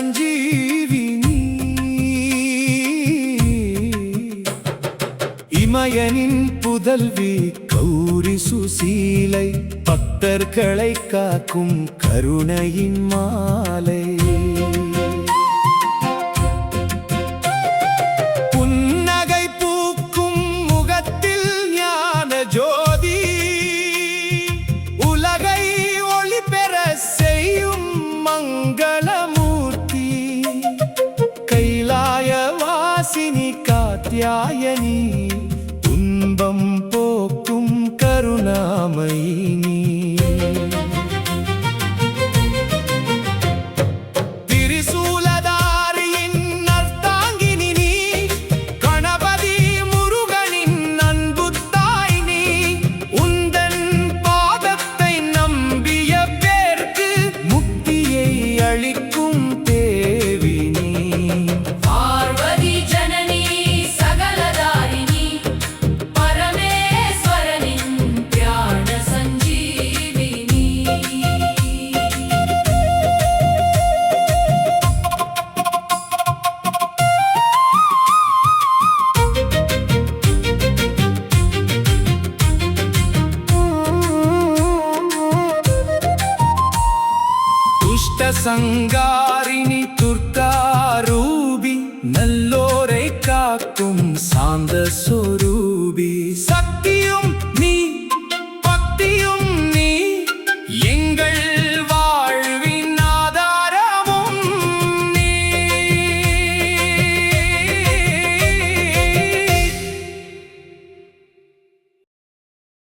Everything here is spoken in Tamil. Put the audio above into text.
சஞ்சீவினி. இமயனின் புதல்வி கௌரி சுசீலை, பக்தர்களை காக்கும் கருணையின் மாலை. புன்னகை பூக்கும் முகத்தில் ஞான ஜோதி, உலகை ஒளி பெற செய்யும் மங்களமூர்த்தி. கைலாய வாசினி காத்யாயனி, துன்பம் போக்கும் கருணாமயினி. திரிசூலதாரியின் அர்த்தாங்கினி நீ, கணபதி முருகனின் அன்புத்தாய் நீ. உந்தன் பாதத்தை நம்பிய பேர்க்கு முக்தியை அளிக்கும் தேவி நீ. பார்வதி ஜனனி சகலதாரிணி, பரமேஸ்வரனின் தியான சஞ்சீவினி. துஷ்ட சங்காரிணி துர்காரூபி, நல்லோரை காக்கும் சாந்த சொரூபி. சக்தி